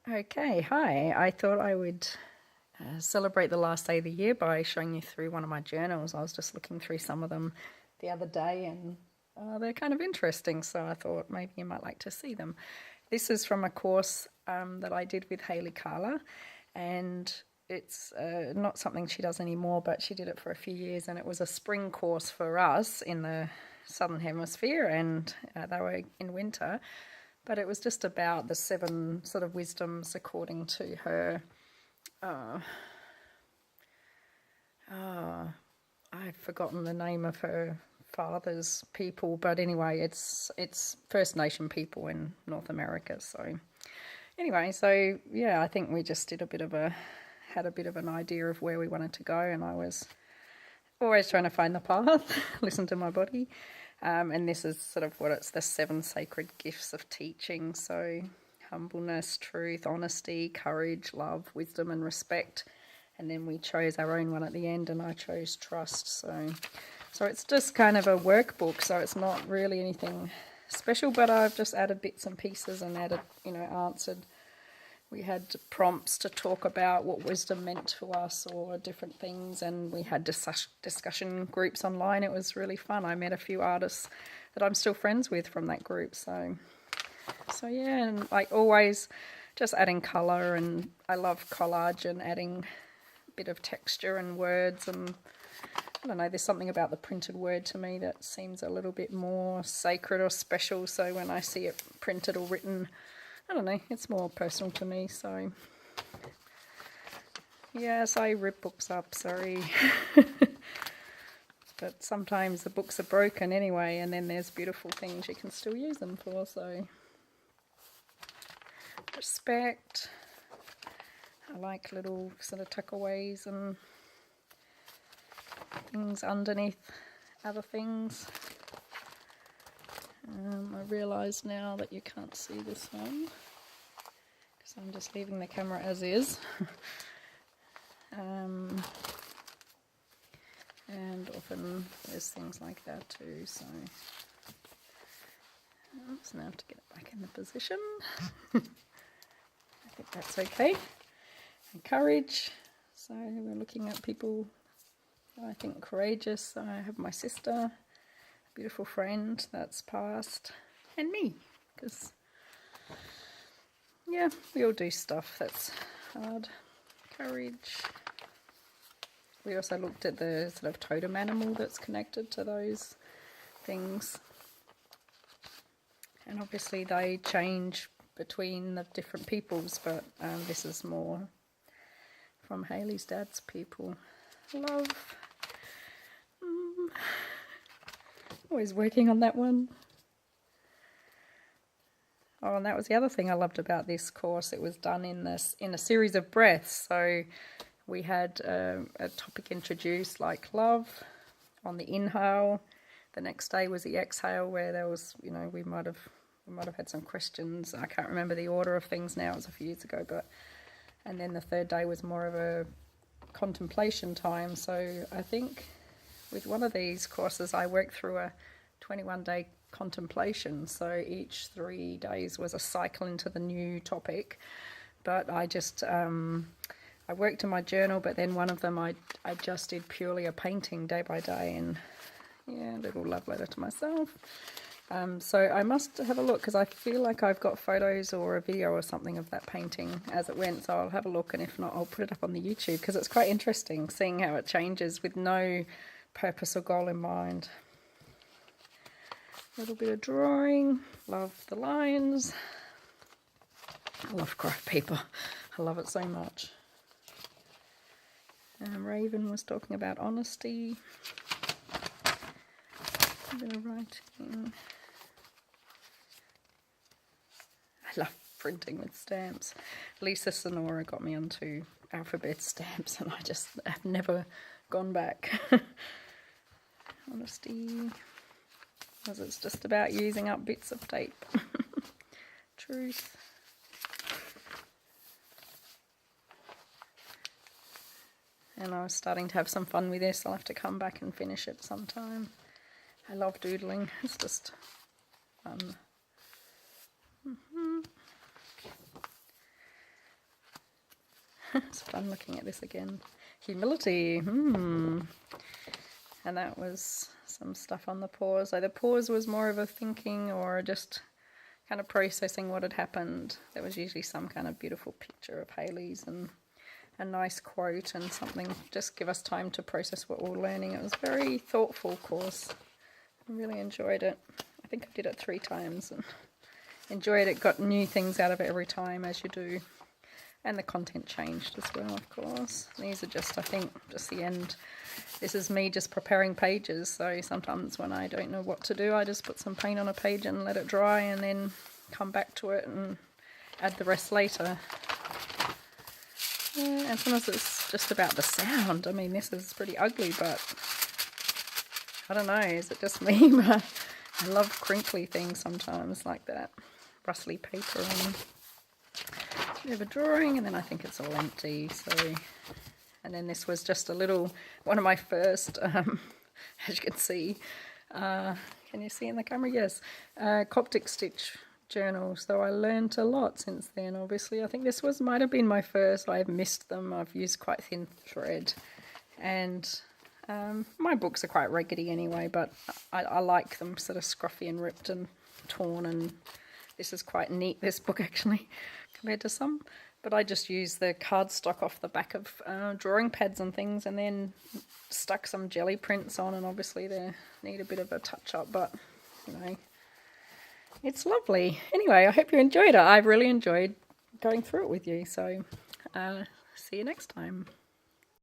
Okay, hi. I thought I would celebrate the last day of the year by showing you through one of my journals. I was just looking through some of them the other day and they're kind of interesting, so I thought maybe you might like to see them. This is from a course that I did with Hali Karla, and it's not something she does anymore, but she did it for a few years, and it was a spring course for us in the Southern Hemisphere, and they were in winter. But it was just about the seven sort of wisdoms according to her. I've forgotten the name of her father's people, but anyway, it's First Nation people in North America. So anyway, so yeah, I think we just did had a bit of an idea of where we wanted to go, and I was always trying to find the path, listen to my body. And this is sort of what it's the seven sacred gifts of teaching. So humbleness, truth, honesty, courage, love, wisdom, and respect. And then we chose our own one at the end, and I chose trust. So it's just kind of a workbook. So it's not really anything special, but I've just added bits and pieces and added, answered. We had prompts to talk about what wisdom meant to us or different things, and we had discussion groups online. It was really fun. I met a few artists that I'm still friends with from that group. So yeah, and like always, just adding colour, and I love collage and adding a bit of texture and words, and I don't know, there's something about the printed word to me that seems a little bit more sacred or special. So when I see it printed or written, I don't know, it's more personal to me. So yes, I rip books up, sorry. But sometimes the books are broken anyway, and then there's beautiful things you can still use them for. So respect. I like little sort of tuckaways and things underneath other things. I realise now that you can't see this one because I'm just leaving the camera as is. And often there's things like that too, so oops, now I have to get it back in the position. I think that's okay. And courage, so we're looking at people I think courageous. I have my sister, beautiful friend that's passed, and me, because yeah, we all do stuff that's hard. Courage. We also looked at the sort of totem animal that's connected to those things, and obviously they change between the different peoples, but this is more from Haley's dad's people. Love. Always working on that one. Oh, and that was the other thing I loved about this course. It was done in a series of breaths. So we had a topic introduced like love on the inhale. The next day was the exhale, where there was, we might have had some questions. I can't remember the order of things now. It was a few years ago, and then the third day was more of a contemplation time. So I think with one of these courses I worked through a 21-day contemplation, so each 3 days was a cycle into the new topic. But I just I worked in my journal, but then one of them I just did purely a painting day by day, and yeah, a little love letter to myself. So I must have a look, because I feel like I've got photos or a video or something of that painting as it went, so I'll have a look, and if not, I'll put it up on the YouTube, because it's quite interesting seeing how it changes with no purpose or goal in mind. A little bit of drawing. Love the lines. I love craft paper. I love it so much. Raven was talking about honesty. A bit of writing. I love printing with stamps. Lisa Sonora got me onto alphabet stamps, and I just have never gone back. Honesty, because it's just about using up bits of tape. Truth. And I was starting to have some fun with this. I'll have to come back and finish it sometime. I love doodling. It's just fun. It's fun looking at this again. Humility. And that was some stuff on the pause. So the pause was more of a thinking or just kind of processing what had happened. There was usually some kind of beautiful picture of Hali's and a nice quote and something. Just give us time to process what we're learning. It was a very thoughtful course. I really enjoyed it. I think I did it 3 times and enjoyed it. Got new things out of it every time, as you do. And the content changed as well, of course. These are just, I think, just the end. This is me just preparing pages. So sometimes when I don't know what to do, I just put some paint on a page and let it dry and then come back to it and add the rest later. Yeah, and sometimes it's just about the sound. I mean, this is pretty ugly, but I don't know, is it just me? But I love crinkly things sometimes like that. Rustly paper and bit of a drawing, and then I think it's all empty. So, and then this was just a little one of my first, as you can see, can you see in the camera? Yes, Coptic stitch journals. So I learned a lot since then. Obviously, I think this might have been my first. I've missed them. I've used quite thin thread, and my books are quite raggedy anyway. But I like them sort of scruffy and ripped and torn, and this is quite neat. This book actually. Compared to some, but I just used the cardstock off the back of drawing pads and things, and then stuck some jelly prints on, and obviously they need a bit of a touch up, but you know, it's lovely. Anyway, I hope you enjoyed it. I really enjoyed going through it with you, so see you next time.